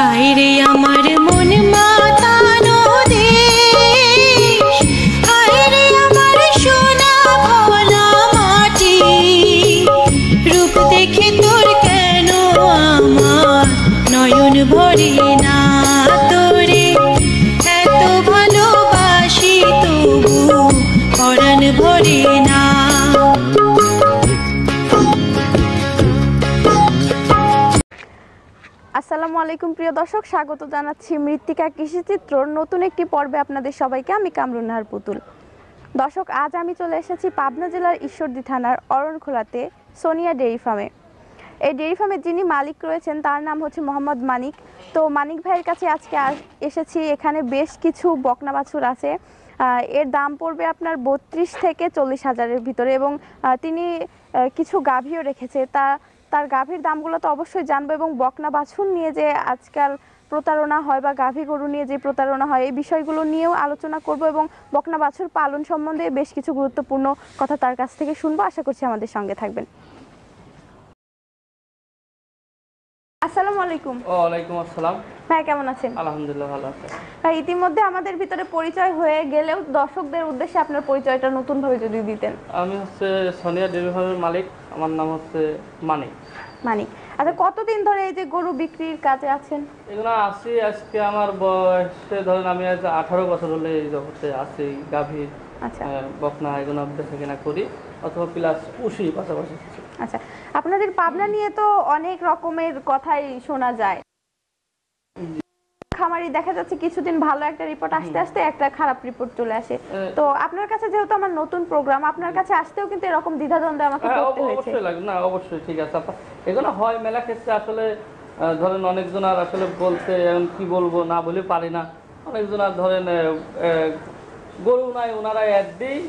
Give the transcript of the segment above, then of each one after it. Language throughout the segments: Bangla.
হায় রে আমার মন মাতানো দেশ, হায় রে আমার সোনা ভোলা মাটি, রূপ দেখে তোর কেন আমার নয়ন ভরে না, তোরে এত ভালোবাসি তবু পরাণ ভরে না। আসসালামু আলাইকুম প্রিয় দর্শক, স্বাগত জানাচ্ছি মৃত্তিকা কৃষিচিত্রর নতুন একটি পর্বে আপনাদের সবাইকে। আমি কামরুন্নাহার পুতুল। দর্শক, আজ আমি চলে এসেছি পাবনা জেলার ঈশ্বরদী থানার অরণখোলাতে সোনিয়া ডেইরি ফার্মে। এই ডেইরি ফার্মের যিনি মালিক রয়েছেন তার নাম হচ্ছে মোহাম্মদ মানিক। তো মানিক ভাইয়ের কাছে আজকে এসেছি। এখানে বেশ কিছু বকনা বাছুর আছে, এর দাম পড়বে আপনার 32 থেকে 40 হাজারের ভিতরে, এবং তিনি কিছু গাভীও রেখেছে। তার গাভীর দামগুলো তো অবশ্যই জানবো, এবং বকনা বাছুর নিয়ে যে আজকাল প্রতারণা হয় বা গাভী গরু নিয়ে যে প্রতারণা হয় এই বিষয়গুলো নিয়েও আলোচনা করব, এবং বকনা বাছুর পালন সম্বন্ধে বেশ কিছু গুরুত্বপূর্ণ কথা তার কাছ থেকে শুনবো। আশা করছি আমাদের সঙ্গে থাকবেন। আসসালামু আলাইকুম। ওয়ালাইকুম আসসালাম। ভাই কেমন আছেন? আলহামদুলিল্লাহ ভালো আছি। ভাই, ইতিমধ্যে আমাদের ভিতরে পরিচয় হয়ে গেলেও দর্শকদের উদ্দেশ্যে আপনার পরিচয়টা নতুন ভাবে যদি দিতেন। আমি হচ্ছে সোনিয়া ডেইরি ফার্মের মালিক, আমার নাম হচ্ছে মানিক। মানিক, আচ্ছা কতদিন ধরে এই যে গরু বিক্রির কাজে আছেন? এগুলো আছি আজকে আমার বয়সে ধরেন আমি আজ 18 বছর হলে এই জগতে আছি। গাভী, আচ্ছা, বকনা এগুলো বেচা কেনা করি, অথবা প্লাস পুষি পাশাপাশি। আচ্ছা, আপনাদের পাবনা নিয়ে তো অনেক রকমের কথাই শোনা যায়। খামারি দেখা যাচ্ছে কিছুদিন ভালো একটা রিপোর্ট আসতে আসতে একটা খারাপ রিপোর্ট চলে আসে। তো আপনার কাছে যেহেতু আমার নতুন প্রোগ্রাম, আপনার কাছে আসতেও কিন্তু এরকম দ্বিধাদ্বন্দ্ব আমাকে পড়তে হয়েছে। অবশ্যই লাগে না, অবশ্যই ঠিক আছে। এগুলো হয় মেলা ক্ষেত্রে। আসলে ধরেন অনেকজন আর আসলে বলতে এখন কি বলবো না বলে পারি না। অনেকজন আর ধরেন গরু নাই, ওনারা একদিন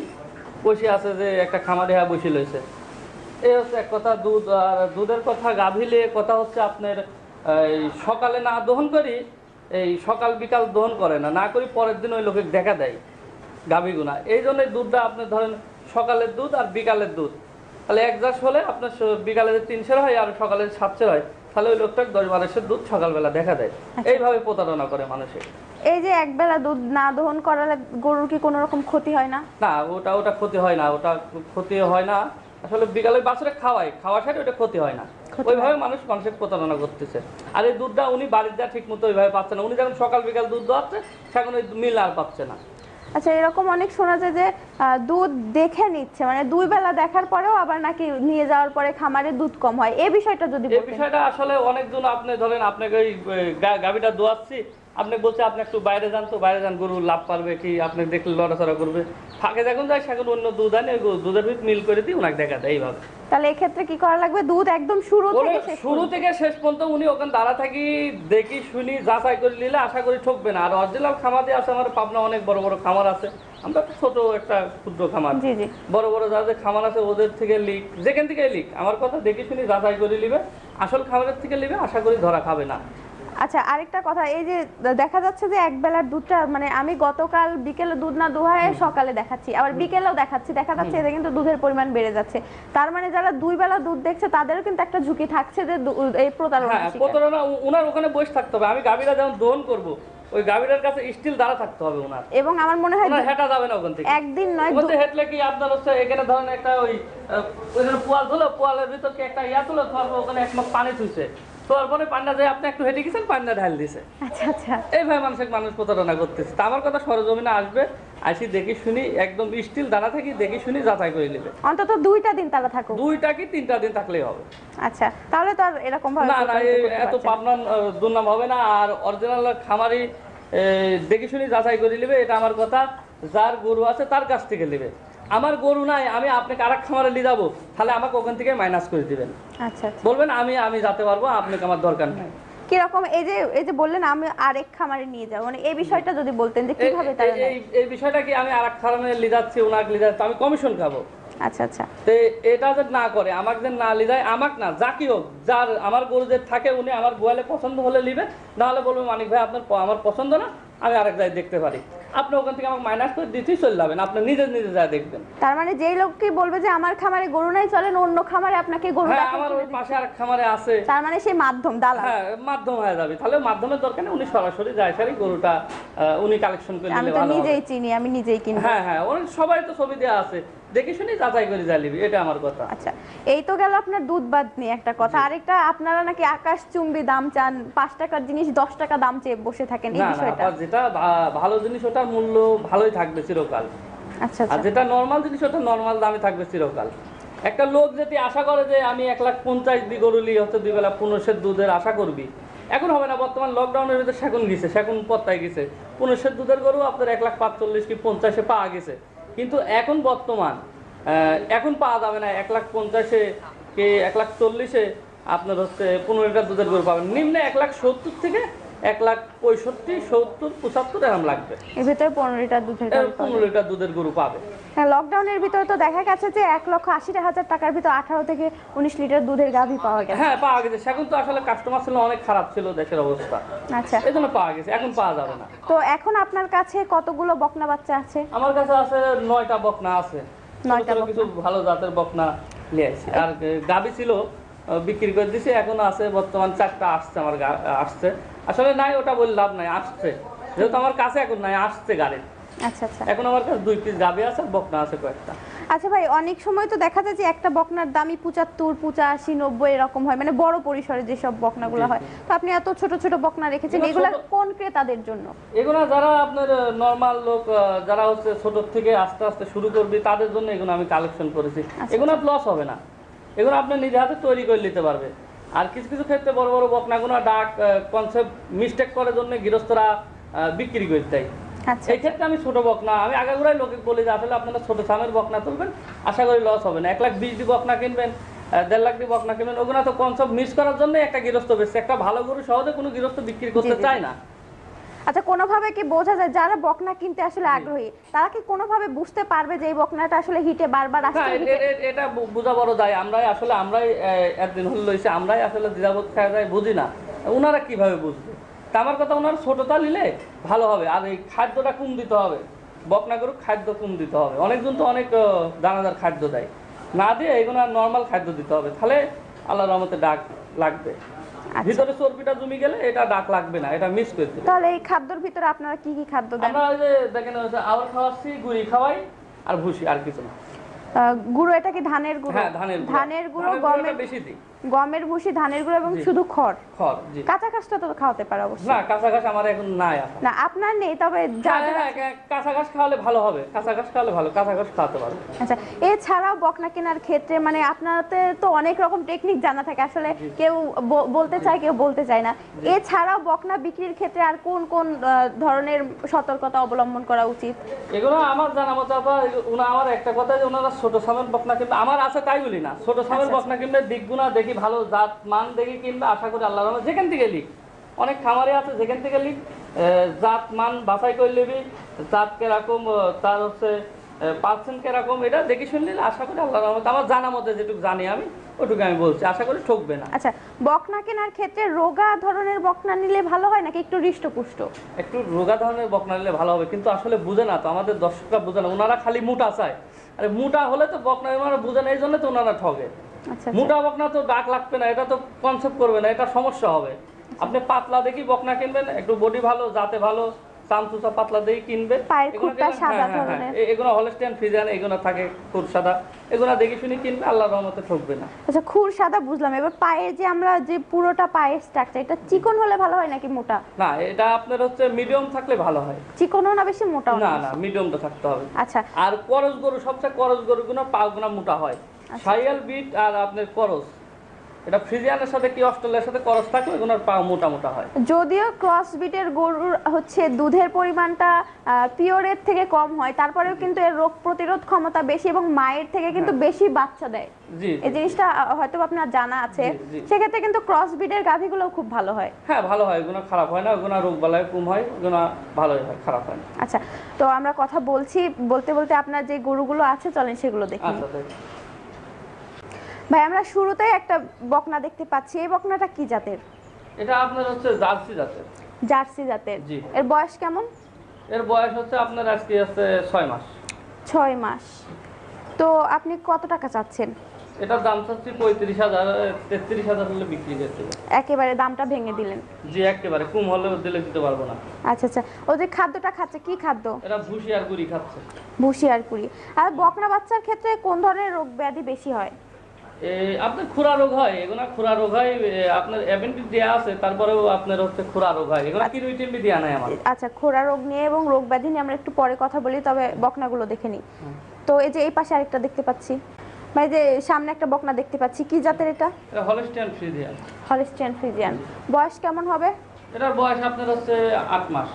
বসে আছে যে একটা খামারে বসে লইছে, এই হচ্ছে এক কথা। দুধ আর দুধের কথা, গাভিলে কথা হচ্ছে আপনার সকালে না দহন করি, এই সকাল বিকাল দহন করে না করি, পরের দিন ওই লোকে দেখা দেয় গাভিগুনা। এই জন্যই দুধটা আপনি ধরেন সকালের দুধ আর বিকালের দুধ, তাহলে এক গ্লাস হলে আপনার বিকালে 300 হয় আর সকালে 700 হয়, তাহলে ওই লোকটা 10-12 দুধ সকালবেলা দেখা দেয়। এইভাবে প্রতারণা করে মানুষের। এই যে একবেলা দুধ না দহন করালে গরুর কি কোনো রকম ক্ষতি হয় না? না, ওটা ক্ষতি হয় না, ওটা ক্ষতি হয় না। আসলে বিকালে বাছুরে খাওয়ার সাথে ওটা ক্ষতি হয় না। ওইভাবে মানুষের প্রতারণা করতেছে। আর এই দুধটা উনি বাড়ির যা ঠিক মতো ওইভাবে পাচ্ছে না। উনি যখন সকাল বিকাল দুধ দোয়াচ্ছে সেখন ওই মিল আর পাচ্ছে না। আচ্ছা, এরকম অনেক শোনা যায় যে দুধ দেখে নিচ্ছে, মানে 2 বেলা দেখার পরেও আবার নাকি নিয়ে যাওয়ার পরে খামারে দুধ কম হয়, এই বিষয়টা যদি বলতেন। এই বিষয়টা আসলে অনেকজন আপনি ধরেন আপনাকে ওই গাভীটা দোয়াচ্ছি, আপনি বলছে আপনি একটু বাইরে যান, তো বাইরে যান, গরু লাভ পারবে কি আপনি দেখলে লড়াচড়া করবে, ফাঁকে যখন যায় সেখন অন্য দুধ আনে দুধের ভিতরে মিল করে দিই ওনাকে দেখা দেয়। এইভাবে তাহলে এক্ষেত্রে কি করা লাগবে? দুধ একদম শুরু থেকে শেষ পর্যন্ত উনি ওখানে দাঁড়া থাকি দেখি শুনি যাচাই করে নিলে আশা করি ঠকবে না। আর অরিজিনাল খামার দিয়ে আছে আমার পাবনা অনেক বড় বড় খামার আছে, আমরা ছোট একটা ক্ষুদ্র খামার। বড় বড় যাদের খামার আছে ওদের থেকে লিক, যেখান থেকে লিক আমার কথা দেখি শুনি যাচাই করে নিবে, আসল খামারের থেকে নিবে, আশা করি ধরা খাবে না। আচ্ছা, আরেকটা কথা, এই যে দেখা যাচ্ছে যে এক বেলার দুধটা, মানে আমি গতকাল বিকেলে দুধ না দোহায় সকালে দেখাচ্ছি, আবার বিকেলেও দেখাচ্ছি, দেখা যাচ্ছে এতে কিন্তু দুধের পরিমাণ বেড়ে যাচ্ছে। তার মানে যারা 2 বেলা দুধ দেখছে তাদেরও কিন্তু একটা ঝুঁকি থাকছে যে এই প্রতারণা। ওনার ওখানে বসে থাকতে হবে। আমি গাভীরা যখন দহন করব ওই গাভীর কাছে স্টিল দাঁড়া থাকতে হবে ওনার, এবং আমার মনে হয় হেঁটা যাবে না ওখান থেকে। একদিন নয়, ওখানে হেঁটলে কি আপনার হচ্ছে এখানে ধরেন একটা ওইখানে পোয়াল ধুলো, পোয়ালের ভিতর কি একটা তুলো, ওখানে এক মগ পানি থুইছে, তোর পরে পান্ডা যায় আপনি একটু হেঁটে গেছেন, পান্ডা ঢাল দিছে। আচ্ছা আচ্ছা, এইভাবে মানুষ প্রতারণা করতেছে। তা আমার কথা সরজমিনে আসবে, আসি দেখি শুনি একদম স্টিল দাঁড়া থাকি, দেখি শুনি যাচাই করে নেবে। অন্তত 2টা দিন তারা থাকুক, 2টা কি 3টা দিন থাকলেই হবে। আচ্ছা, তাহলে তো আর এরকম ভাবে না এত পাবনা দুর্নাম হবে না। আর অরিজিনাল খামারি দেখি শুনি যাচাই করে নেবে, এটা আমার কথা। যার গরু আছে তার কাছ থেকে নেবে। আমার গরু নাই, আমি আপনাকে আরেক খামারে নিয়ে যাবো, তাহলে আমাকে ওখান থেকে মাইনাস করে দিবেন। আচ্ছা, বলবেন আমি যেতে পারবো, আপনাকে আমার দরকার নাই। কিরকম এই যে বললেন আমি আরেক খামারে নিয়ে যাবো, মানে এই বিষয়টা যদি বলতেন যে কিভাবে তারা এই বিষয়টা কি আমি আরেক খামারে নিয়ে যাচ্ছি, ওনাকে নিয়ে যাচ্ছি, আমি কমিশন খাবো। আচ্ছা আচ্ছা, তো এটা যে না করে, আমাকে যে না নিয়ে যায়, আমাকে না যা কি হোক, যার আমার গরু যে থাকে উনি আমার গোয়ালে পছন্দ হলে নিবে, না হলে বলবে মানিক ভাই আপনার আমার পছন্দ না, আমি আরেক জায়গায় দেখতে পারি। আপনি ওখান থেকে আমাকে মাইনাস করে দিতেই চলে যাবেন, আপনি নিজে নিজে যা দেখবেন। তার মানে যেই লোককে বলবে যে আমার খামারে গরু নাই, চলেন অন্য খামারে আপনাকে গরু হ্যাঁ, রাখা আমার ওই পাশে আরেক খামারে আছে, তার মানে সেই মাধ্যম দালাল। হ্যাঁ, মাধ্যম হয়ে যাবে। তাহলে মাধ্যমের দরকার নেই, উনি সরাসরি যায় সারি গরুটা উনি কালেকশন করে আমি নিলে তো ভালো নিজেই হবে। চিনি, আমি নিজেই কিনবো। হ্যাঁ হ্যাঁ, অনেক সবাই তো ছবি দেওয়া আছে, দেখে শুনে যাচাই করে যালিবি, এটা আমার কথা। আচ্ছা, এই তো গেল আপনার দুধ বাদ নিয়ে একটা কথা। আরেকটা, আপনারা নাকি আকাশ চুম্বি দাম চান, 5 টাকার জিনিস 10 টাকা দাম চেয়ে বসে থাকেন, এই না না, বিষয়টা? আবার যেটা ভালো জিনিস ওটার মূল্য ভালোই থাকবে চিরকাল, আচ্ছা আর আচ্ছা, যেটা নরমাল জিনিস ওটা নরমাল দামে থাকবে চিরকাল। একটা লোক যদি আশা করে যে আমি 1,50,000 দিয়ে গরু লিয়ে হচ্ছে 2 বেলা 15 দুধের আশা করবি, এখন হবে না। বর্তমান লকডাউনের ভিতরে সেগুন গেছে, সেগুন পত্তায় গেছে, 15 দুধের গরু আপনার 1,45,000 কি 50 পাওয়া গেছে। কিন্তু এখন বর্তমান এখন পাওয়া যাবে না 1,50,000 কি 1,40,000 আপনার হচ্ছে 15 দুধের গরু পাবেন। নিম্নে 1,70,000 থেকে 1,65,000, 70, 75 এরকম লাগবে। এর ভিতরে 15 লিটার দুধের গাড়ি পাওয়া 15 লিটার দুধের গরু পাবে। হ্যাঁ, লকডাউনের ভিতরে তো দেখা গেছে যে 1,80,000 টাকার ভিতর 18 থেকে 19 লিটার দুধের গাভী পাওয়া গেছে। হ্যাঁ, পাওয়া গেছে। সেখন তো আসলে কাস্টমার ছিল অনেক খারাপ ছিল দেশের অবস্থা, আচ্ছা, এই জন্য পাওয়া গেছে, এখন পাওয়া যাবে না। তো এখন আপনার কাছে কতগুলো বকনা বাচ্চা আছে? আমার কাছে আছে 9টা বকনা আছে, 9টা ছোট কিছু ভালো জাতের বকনা নিয়ে আসছি। আর গাভী ছিল বিক্রি করে দিছি, এখন আছে বর্তমান 4টা আসছে আমার আসছে। আসলে নাই ওটা বলে লাভ নাই, আসছে যেহেতু আমার কাছে এখন নাই, আসছে গাড়ি। আচ্ছা আচ্ছা, এখন আমার কাছে 2 পিস গাভী আছে, বকনা আছে কয়েকটা। আচ্ছা ভাই, অনেক সময় তো দেখা যায় যে একটা বকনার দামই 75, 85, 90 এরকম হয়, মানে বড় পরিসরে যেসব বকনাগুলো হয়। তো আপনি এত ছোট ছোট বকনা রেখেছেন, এগুলো কোন ক্রেতাদের জন্য? এগুলো যারা আপনার নরমাল লোক, যারা হচ্ছে ছোট থেকে আস্তে আস্তে শুরু করবে, তাদের জন্য এগুলো আমি কালেকশন করেছি। এগুলো লস হবে না, এগুলো আপনি নিজে হাতে তৈরি করে নিতে পারবে। আর কিছু কিছু ক্ষেত্রে বড় বড় বকনাগুলো ডাক কনসেপ্ট মিস্টেক করার জন্য গৃহস্থরা বিক্রি করে দেয়। এই ক্ষেত্রে আমি ছোট বকনা, আমি আগাগোড়াই লোকে বলি যে আসলে আপনারা ছোট সামের বকনা তুলবেন, আশা করি লস হবে না। 1,20,000 বকনা কিনবেন, 1.5 লাখ বকনা কিনবেন, ওগুলো তো কনসেপ্ট মিস করার জন্য একটা গৃহস্থ বেশি। একটা ভালো গরু সহজে কোনো গৃহস্থ বিক্রি করতে চায় না। আচ্ছা, কোনোভাবে কি বোঝা যায় যারা বকনা কিনতে আসলে আগ্রহী, তারা কি কোনোভাবে বুঝতে পারবে যে এই বকনাটা আসলে হিটে বারবার আসছে? এটা বোঝা বড় যায়। আমরাই একদিন হল লইছে, আমরাই আসলে দ্বিধাবোধ খাওয়া যায়, বুঝি না ওনারা কিভাবে বুঝবে। তা আমার কথা, ওনারা ছোটটা নিলে ভালো হবে। আর এই খাদ্যটা কম দিতে হবে, বকনা গরু খাদ্য কম দিতে হবে। অনেকজন তো অনেক দানাদার খাদ্য দেয়, না দিয়ে এগুলো নর্মাল খাদ্য দিতে হবে, তাহলে আল্লাহর রহমতে ডাক লাগবে। ভিতরে চর্বিটা জমি গেলে এটা ডাক লাগবে না, এটা মিস করে দিবে। তাহলে এই খাদ্যের ভিতরে আপনারা কি কি খাদ্য দেন? আমরা ওই যে দেখেন আওয়ার খাওয়াচ্ছি, গুড়ি খাওয়াই আর ভুসি, আর কিছু না। গুঁড়ো, এটা কি ধানের গুঁড়ো? হ্যাঁ, ধানের গুঁড়ো, গমের বেশি দিই। গমের ভুসি, ধানের গুঁড়ো এবং শুধু খড়। জি। কাঁচা ঘাসটা তো খাওয়াতে পারে অবশ্যই। না, কাঁচা ঘাস আমার এখন নাই। না, আপনার নেই, তবে কাঁচা ঘাস খাওয়ালে ভালো হবে, কাঁচা ঘাস খাওয়ালে ভালো, কাঁচা ঘাস খাওয়াতে পারবে। আচ্ছা, এছাড়াও বকনা কেনার ক্ষেত্রে মানে আপনাদের তো অনেক রকম টেকনিক জানা থাকে, আসলে কেউ বলতে চায়, কেউ বলতে চায় না। এছাড়াও বকনা বিক্রির ক্ষেত্রে আর কোন কোন ধরনের সতর্কতা অবলম্বন করা উচিত? এগুলো আমার জানা মতো আমার একটা কথা, যে ওনারা ছোট সামের বকনা কিনবে, আমার আছে তাই বলি না, ছোট সামের বকনা কিনবে, দিকগুনা দেখি, ভালো জাত মান দেখি কিনবে। আশা করি আল্লাহর রহমতে যেখান থেকে লিখ, অনেক খামারে আছে যেখান থেকে লিখ, জাত মান বাছাই করে নিবি, জাত কিরকম, তার হচ্ছে পার্সেন্ট কিরকম, এটা দেখি শুনলে আশা করি আল্লাহর রহমতে, আমার জানা মতে যেটুকু জানি আমি ওটুকু আমি বলছি, আশা করি ঠকবে না। আচ্ছা, বকনা কেনার ক্ষেত্রে রোগা ধরনের বকনা নিলে ভালো হয় নাকি একটু হৃষ্টপুষ্ট? একটু রোগা ধরনের বকনা নিলে ভালো হবে, কিন্তু আসলে বুঝে না তো, আমাদের দর্শকরা বুঝে না, ওনারা খালি মোটা চায়। আরে মোটা হলে তো বকনা ওনারা বুঝে না, এই জন্য তো ওনারা ঠকে। মোটা বকনা তো ডাক লাগবে না, এটা তো কনসেপ্ট করবে না, এটা সমস্যা হবে। আপনি পাতলা দেখি বকনা কিনবেন, একটু বডি ভালো, জাতে ভালো, চামচুচা পাতলা দিয়ে কিনবে। এগুলো হলস্টিয়ান ফ্রিজিয়ান, এগুলো থাকে খুর সাদা, এগুলো দেখে শুনে কিনবে, আল্লাহর রহমতে ঠকবে না। আচ্ছা, খুর সাদা বুঝলাম। এবার পায়ে যে আমরা যে পুরোটা পায়ের স্ট্রাকচার, এটা চিকন হলে ভালো হয় নাকি মোটা? না, এটা আপনার হচ্ছে মিডিয়াম থাকলে ভালো হয়। চিকনও না বেশি, মোটাও না, না, মিডিয়ামটা থাকতে হবে। আচ্ছা, আর করস গরু, সবচেয়ে করস গরুগুলো পাগুনা মোটা হয়। শাইয়াল বিট আর আপনার করস, এটা ফ্রিজিয়ানের সাথে কি অস্ট্রেলিয়ার সাথে করস থাকে, ওগুলোর পা মোটা মোটা হয়। যদিও ক্রস বিটের গরুর হচ্ছে দুধের পরিমাণটা পিওরের থেকে কম হয়, তারপরেও কিন্তু এর রোগ প্রতিরোধ ক্ষমতা বেশি এবং মায়ের থেকে কিন্তু বেশি বাচ্চা দেয়। এই জিনিসটা হয়তো আপনার জানা আছে। সেক্ষেত্রে কিন্তু ক্রস বিটের গাভীগুলো খুব ভালো হয়। হ্যাঁ, ভালো হয়, ওগুলো খারাপ হয় না, ওগুলো রোগ বালাই কম হয়, ওগুলো ভালোই হয়, খারাপ হয় না। আচ্ছা, তো আমরা কথা বলতে বলতে আপনার যে গরুগুলো আছে, চলেন সেগুলো দেখি। আচ্ছা, ভাই, আমরা শুরুতেই একটা বকনা দেখতে পাচ্ছি, এই বকনাটা কি জাতের? এটা আপনার হচ্ছে জার্সি জাতের। জার্সি জাতের। এর বয়স কেমন? এর বয়স হচ্ছে আপনার আজকে আছে 6 মাস। 6 মাস। তো আপনি কত টাকা চাচ্ছেন? এটার দাম চাচ্ছি 35,000, 33,000 হলে বিক্রি করতে হবে। একেবারে দামটা ভেঙে দিলেন? জি একেবারে, কম হলে দিলে দিতে পারবো না। আচ্ছা আচ্ছা, ও যে খাদ্যটা খাচ্ছে কি খাদ্য? এটা ভুসি আর গুড়ি খাচ্ছে। ভুসি আর কুড়ি। আর বকনা বাচ্চার ক্ষেত্রে কোন ধরনের রোগ ব্যাধি বেশি হয়? আপনার খুরা রোগ হয়, এগুলো খুরা রোগ হয়। আপনার অ্যাপেন্ডিক্স দেওয়া আছে, তারপরেও আপনার হচ্ছে খুরা রোগ হয়। এগুলো কিরুইটিনবি দেওয়া নাই আমার। আচ্ছা, খোরা রোগ নিয়ে এবং রোগ ব্যাধি নিয়ে আমরা একটু পরে কথা বলি, তবে বকনাগুলো দেখে নিই। তো এই যে এই পাশে আরেকটা দেখতে পাচ্ছি ভাই, যে সামনে একটা বকনা দেখতে পাচ্ছি, কি জাতের এটা? এটা হলস্টিয়ান ফ্রিজিয়ান। Holstein Friesian. বয়স কেমন হবে? এটার বয়স আপনার হচ্ছে 8 মাস।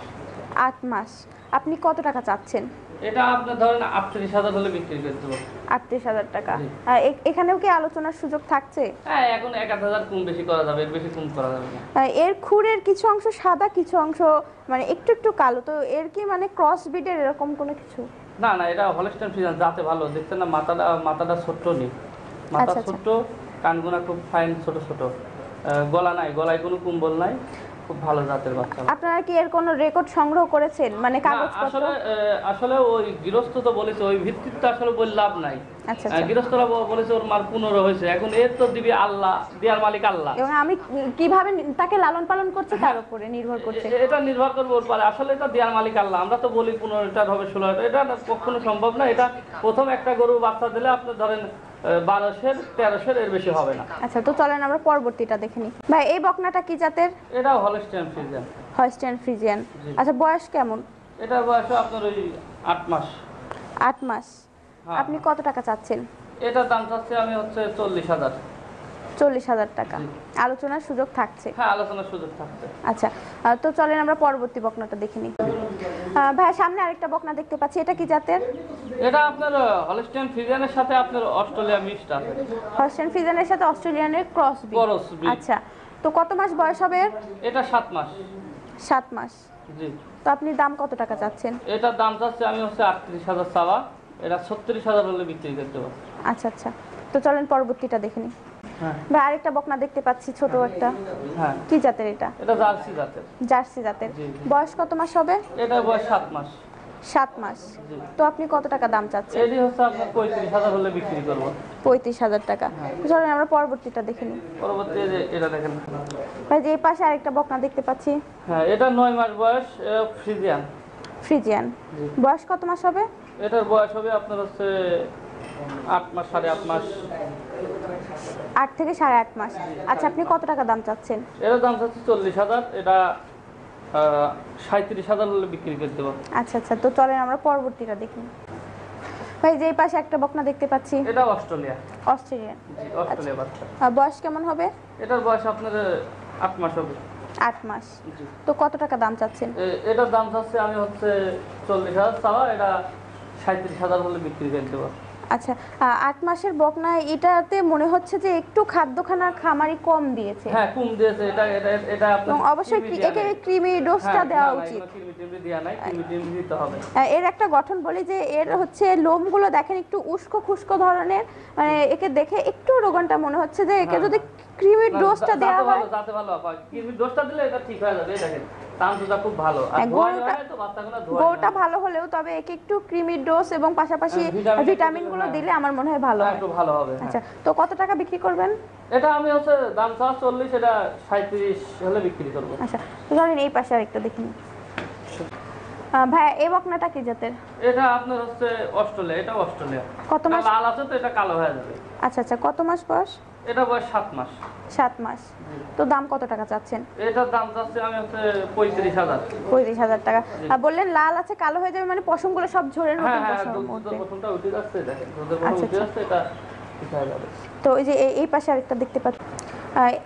8 মাস। আপনি কত টাকা চাচ্ছেন? এটা আপনার ধরেন 38,000 হলে বিক্রি করতে হবে। 38,000 টাকা। আর এখানেও কি আলোচনার সুযোগ থাকছে? হ্যাঁ, এখন 1,000 কম বেশি করা যাবে, এর বেশি কম করা যাবে না। এর খুরের কিছু অংশ সাদা, কিছু অংশ মানে একটু একটু কালো, তো এর কি মানে ক্রস ব্রিডের এরকম কোনো কিছু? না না, এটা হলস্টাইন ফ্রিজিয়ান জাতে ভালো। দেখছেন না মাথাটা ছোট্ট নেই, মাথা ছোট্ট, কানগুনা খুব ফাইন ছোট ছোট, গলা নাই, গলায় কোনো কুম্বল নাই, খুব ভালো জাতের বাচ্চা। আপনারা কি এর কোনো রেকর্ড সংগ্রহ করেছেন, মানে কাগজপত্র? আসলে ওই গৃহস্থ তো বলেছে, ওই ভিত্তিতে আসলে বলে লাভ নাই। আচ্ছা, গৃহস্থরা বলেছে ওর মার 15 হয়েছে, এখন এর তো দিবি আল্লাহ, দেওয়ার মালিক আল্লাহ। এবং আমি কিভাবে তাকে লালন পালন করছি তার উপরে নির্ভর করছে। এটা নির্ভর করবে ওর পারে, আসলে এটা দেওয়ার মালিক আল্লাহ। আমরা তো বলি 15টার হবে 16টা, এটা কখনো সম্ভব না। এটা প্রথম একটা গরু বাচ্চা দিলে আপনি ধরেন 1200 1300 এর বেশি হবে না। আচ্ছা, তো চলেন আমরা পরবর্তীটা দেখে নিই। ভাই, এই বকনাটা কি জাতের? এটাও হলস্টাইন ফ্রিজিয়ান। Holstein Friesian. আচ্ছা, বয়স কেমন? এটার বয়স আপনার ওই 8 মাস। 8 মাস। আপনি কত টাকা চাচ্ছেন? এটার দাম চাচ্ছি আমি হচ্ছে 40,000। 40,000 টাকা। আলোচনার সুযোগ থাকছে? হ্যাঁ, আলোচনার সুযোগ থাকছে। আচ্ছা, তো চলেন আমরা পরবর্তী বকনাটা দেখে নিই। ভাই, সামনে আরেকটা বকনা দেখতে পাচ্ছি, এটা কি জাতের? এটা আপনার হলস্টাইন ফ্রিজিয়ানের সাথে আপনার অস্ট্রেলিয়া মিক্সড আছে। হলস্টাইন ফ্রিজিয়ানের সাথে অস্ট্রেলিয়ানের ক্রস ব্রিড। আচ্ছা, তো কত মাস বয়স হবে এর? এটা 7 মাস। 7 মাস। জি। তো আপনি দাম কত টাকা চাচ্ছেন? এটার দাম চাচ্ছি আমি হচ্ছে 38,000 চাওয়া, এটা 36,000 হলে বিক্রি করতে পারবো। আচ্ছা আচ্ছা, তো চলেন পরবর্তীটা দেখে নিই। হ্যাঁ ভাই, আরেকটা বকনা দেখতে পাচ্ছি, ছোট একটা। হ্যাঁ। কি জাতের এটা? এটা জার্সি জাতের। জার্সি জাতের। বয়স কত মাস হবে? এটা বয়স 7 মাস। 7 মাস। তো আপনি কত টাকা দাম চাচ্ছেন? এটি হচ্ছে আপনার 35,000 হলে বিক্রি করব। 35,000 টাকা। চলেন আমরা পরবর্তীটা দেখে নিই। পরবর্তী যে এটা দেখেন ভাই, যে এই পাশে আরেকটা বকনা দেখতে পাচ্ছি। হ্যাঁ, এটা 9 মাস বয়স, ফ্রিজিয়ান। ফ্রিজিয়ান। বয়স কত মাস হবে? এটার বয়স হবে আপনার হচ্ছে 8 মাস, 8.5 মাস। 8 থেকে 8.5 মাস। আচ্ছা, আপনি কত টাকা দাম চাচ্ছেন? এটার দাম হচ্ছে 40,000, এটা 37,000 হলে বিক্রি করে দেবো। আচ্ছা আচ্ছা, তো চলেন আমরা পরবর্তীটা দেখি। ভাই, যে এই পাশে একটা বকনা দেখতে পাচ্ছি, এটা অস্ট্রেলিয়া। অস্ট্রেলিয়ান। জি, অস্ট্রেলিয়া বাচ্চা। বয়স কেমন হবে? এটার বয়স আপনার 8 মাস হবে। 8 মাস। তো কত টাকা দাম চাচ্ছেন? এটার দাম চাচ্ছে আমি হচ্ছে 40,000 চাওয়া, এটা 37,000 হলে বিক্রি করে দেবো। আচ্ছা, 8 মাসের বকনা, এটাতে মনে হচ্ছে যে একটু খাদ্যখানার খামারি কম দিয়েছে। হ্যাঁ, কম দিয়েছে। এটা আপনার অবশ্যই একে ক্রিমি ডোজটা দেওয়া উচিত। ক্রিমি টিমি দেয়া নাই, ক্রিমি টিমি দিতে হবে। এর একটা গঠন বলি যে এর হচ্ছে লোমগুলো দেখেন একটু উস্কো খুস্কো ধরনের, মানে একে দেখে একটু রোগনটা মনে হচ্ছে যে একে যদি ক্রিমি ডোজটা দেওয়া হয়। যাতে ভালো আপা, ক্রিমি ডোজটা দিলে এটা ঠিক হয়ে যাবে। এই দেখেন টানটা খুব ভালো, আর গরুটা ভালো হলেও তবে একে একটু ক্রিমি ডোজ এবং পাশাপাশি ভিটামিনগুলো দিলে আমার মনে হয় ভালো একটু ভালো হবে। আচ্ছা, তো কত টাকা বিক্রি করবেন? এটা আমি হচ্ছে দাম চাওয়া 40, এটা 37 হলে বিক্রি করব। আচ্ছা, তো ধরেন এই পাশে আরেকটা দেখুন। ভাই, এই বকনাটা কি জাতের? এটা আপনার হচ্ছে অস্ট্রেলিয়া। এটা অস্ট্রেলিয়া। কত মাস? লাল আছে তো, এটা কালো হয়ে যাবে। আচ্ছা আচ্ছা, কত মাস বয়স? এটা বয়স 7 মাস। 7 মাস। তো দাম কত টাকা চাচ্ছেন? এটার দাম চাচ্ছি আমি হচ্ছে 35,000। 35,000 টাকা। আর বললেন লাল আছে কালো হয়ে যাবে, মানে পশমগুলো সব ঝরে নতুন পশম মধ্যে। পশমটা উঠে যাচ্ছে, দেখেন দুধের পশম উঠে যাচ্ছে, এটা ঠিক হয়ে যাবে। তো ওই যে এই পাশে আরেকটা দেখতে পাচ্ছি,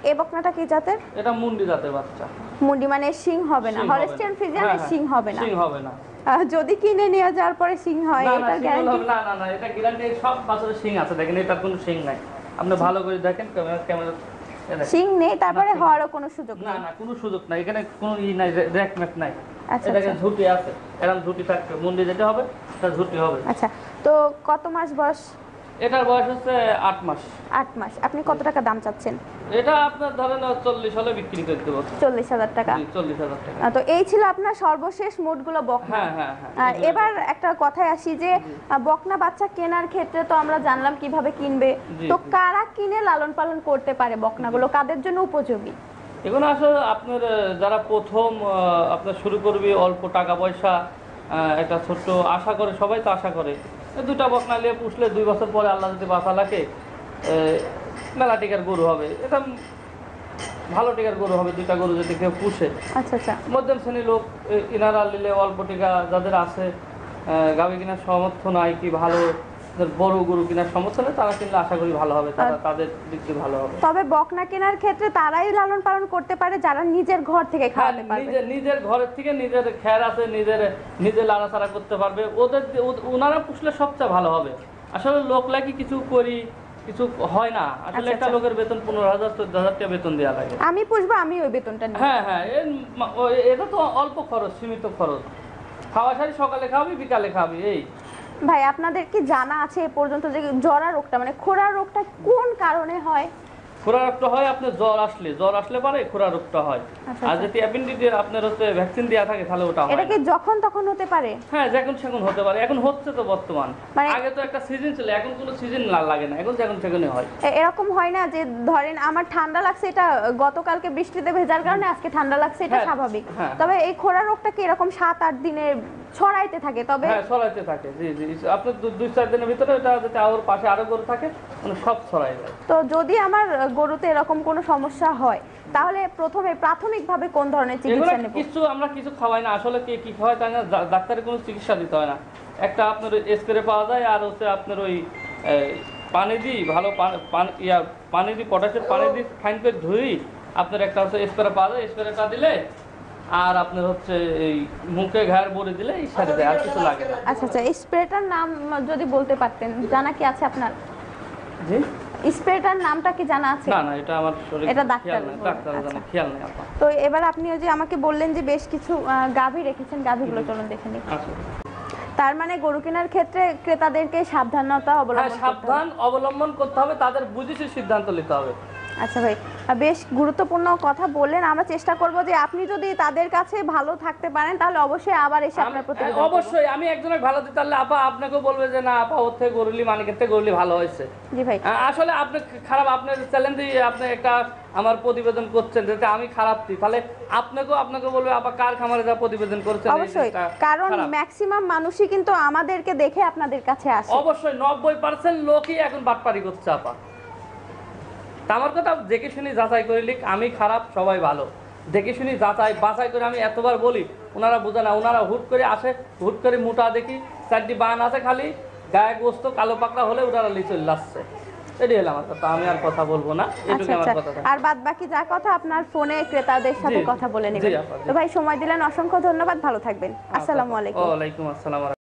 এই বকনাটা কি জাতের? এটা মুন্ডি জাতের বাচ্চা। মুন্ডি মানে শিং হবে না? হলস্টিয়ান ফ্রিজিয়ানের শিং হবে না? শিং হবে না। যদি কিনে নিয়ে যাওয়ার পরে শিং হয়, এটার গ্যারান্টি? না না না, এটা গ্যারান্টি। সব বাছুরের শিং আছে, দেখেন এটার কোনো শিং নাই। আপনি ভালো করে দেখেন, ক্যামেরা শিং নেই, তারপরে হওয়ারও কোনো সুযোগ না? না, কোনো সুযোগ নাই, এখানে কোনো নাই, র্যাক ম্যাপ নাই। আচ্ছা, এটাকে ঝুটি আছে, এরকম ঝুটি থাকবে, মুন্ডি যেটা হবে তার ঝুটি হবে। আচ্ছা, তো কত মাস বয়স? এটার বয়স হচ্ছে 8 মাস। 8 মাস। আপনি কত টাকা দাম চাচ্ছেন? এটা আপনার ধরেন 40 হলে বিক্রি করে দেব। 40,000 টাকা। জি 40,000 টাকা। তো এই ছিল আপনার সর্বশেষ মোটগুলো বকনা। হ্যাঁ। আর এবার একটা কথায় আসি যে বকনা বাচ্চা কেনার ক্ষেত্রে তো আমরা জানলাম কিভাবে কিনবে, তো কারা কিনে লালন পালন করতে পারে বকনাগুলো, কাদের জন্য উপযোগী? এগুলো আসলে আপনার যারা প্রথম আপনার শুরু করবে, অল্প টাকা পয়সা, একটা ছোট্ট আশা করে, সবাই তো আশা করে দুটা বকনা নিয়ে পুষলে 2 বছর পরে আল্লাহ যদি বাঁচা লাগে মেলা টিকার গরু হবে, এটা ভালো টিকার গরু হবে দুটা গরু যদি কেউ পুষে। আচ্ছা। মধ্যম শ্রেণীর লোক ইনারা নিলে অল্প টিকা যাদের আছে, গাভী কেনার সামর্থ্য নাই কি ভালো বড় গরু কেনার সামর্থ্য নেই, তারা কিনলে আশা করি ভালো হবে, তাদের দিক দিয়ে ভালো হবে। তবে বকনা কেনার ক্ষেত্রে তারাই লালন পালন করতে পারে যারা নিজের ঘর থেকে খাওয়াতে পারবে। নিজের ঘরের থেকে নিজের খের আছে, নিজে লাড়াচাড়া করতে পারবে, ওনারা পুষলে সবচেয়ে ভালো হবে। আসলে লোক লাগি কিছু করি, কিছু হয় না আসলে। একটা লোকের বেতন 15,000 14,000 টাকা বেতন দেওয়া লাগে। আমি পুষবো, আমি ওই বেতনটা নিই। হ্যাঁ এটা তো অল্প খরচ, সীমিত খরচ। খাওয়া সারি সকালে খাবি, বিকালে খাবি। এই ভাই আপনাদের কি জানা আছে এ পর্যন্ত যে জরা রোগটা মানে খোরা রোগটা কোন কারণে হয়? খোরা রোগটা হয় আপনার জ্বর আসলে পারে খোরা রোগটা হয়। আর যদি অ্যাপেন্ডিক্সের আপনার হচ্ছে ভ্যাকসিন দেওয়া থাকে তাহলে ওটা হয়। এটা কি যখন তখন হতে পারে? হ্যাঁ যখন সেখন হতে পারে, এখন হচ্ছে তো বর্তমান। আগে তো একটা সিজন ছিল, এখন কোনো সিজন লাগে না, এখন যখন সেখানে হয়। এরকম হয় না যে ধরেন আমার ঠান্ডা লাগছে, এটা গতকালকে বৃষ্টিতে ভেজার কারণে আজকে ঠান্ডা লাগছে, এটা স্বাভাবিক। তবে এই খোরা রোগটা কি এরকম 7-8 দিনে ছড়াইতে থাকে? তবে হ্যাঁ ছড়াইতে থাকে। জি আপনার 2-4 দিনের ভিতরে এটা যদি ওর পাশে আরো গরু থাকে মানে সব ছড়াই যায়। তো যদি আমার গরুতে এরকম কোনো সমস্যা হয় তাহলে প্রথমে প্রাথমিকভাবে কোন ধরনের চিকিৎসা নেব? আমরা কিছু খাওয়াই না আসলে, কি খাওয়াই তাই না, ডাক্তারের কোনো চিকিৎসা দিতে হয় না। একটা আপনার স্প্রে পাওয়া যায়, আর হচ্ছে আপনার ওই পানি দিই ভালো পানি দিই, পটাশের পানি দিই ফাইন করে ধুই, আপনার একটা হচ্ছে স্প্রে পাওয়া যায়, স্প্রেটা দিলে আর আপনার হচ্ছে এই মুখে ঘায়ের বড়ি দিলে এই সাথে দেয়, আর কিছু লাগে না। আচ্ছা এই স্প্রেটার নাম যদি বলতে পারতেন, জানা কি আছে আপনার? জি স্প্রেটার নামটা কি জানা আছে? না এটা আমার শরীর এটা ডাক্তার জানে, খেয়াল নেই আপা। তো এবার আপনি ওই যে আমাকে বললেন যে বেশ কিছু গাভী রেখেছেন, গাভীগুলো চলুন দেখে নিই। তার মানে গরু কেনার ক্ষেত্রে ক্রেতাদেরকে সাবধানতা অবলম্বন করতে হবে, তাদের বুঝে সিদ্ধান্ত নিতে হবে। আচ্ছা ভাই, বেশ গুরুত্বপূর্ণ কথা বললেন। আমরা চেষ্টা করব যে আপনি যদি তাদের কাছে ভালো থাকতে পারেন তাহলে অবশ্যই আবার এসে আপনার প্রতিবেদন করব। অবশ্যই আমি একজনের ভালো দিতে পারলে আপা আপনাকেও বলবে যে না আপা ওর থেকে গরুলি মানিকের থেকে গরুলি ভালো হয়েছে। জি ভাই আসলে আপনি খারাপ, আপনার চ্যালেঞ্জ দিয়ে আপনি একটা আমার প্রতিবেদন করছেন, যাতে আমি খারাপ দিই তাহলে আপনাকে বলবে আপা কার খামারে যা প্রতিবেদন করছেন। অবশ্যই, কারণ ম্যাক্সিমাম মানুষই কিন্তু আমাদেরকে দেখে আপনাদের কাছে আসে। অবশ্যই 90% লোকই এখন বাটপারি করছে আপা। আমার কথা দেখে শুনি যাচাই করে লিখ, আমি খারাপ সবাই ভালো, দেখে শুনি বাছাই করে আমি এতবার বলি, ওনারা বোঝে না। ওনারা হুট করে আসে, হুট করে মোটা দেখি 4টি বান আছে খালি গায়ে গোস্ত কালো পাকড়া হলে ওনারা চলে আসছে। এটাই হলো আমার কথা, আমি আর কথা বলবো না, এটুকু আমার কথা। আর বাদ বাকি যা কথা আপনার ফোনে ক্রেতাদের সাথে কথা বলে নেবেন। তো ভাই সময় দিলেন অসংখ্য ধন্যবাদ, ভালো থাকবেন। আসসালামু আলাইকুম। ওয়ালাইকুম আসসালাম।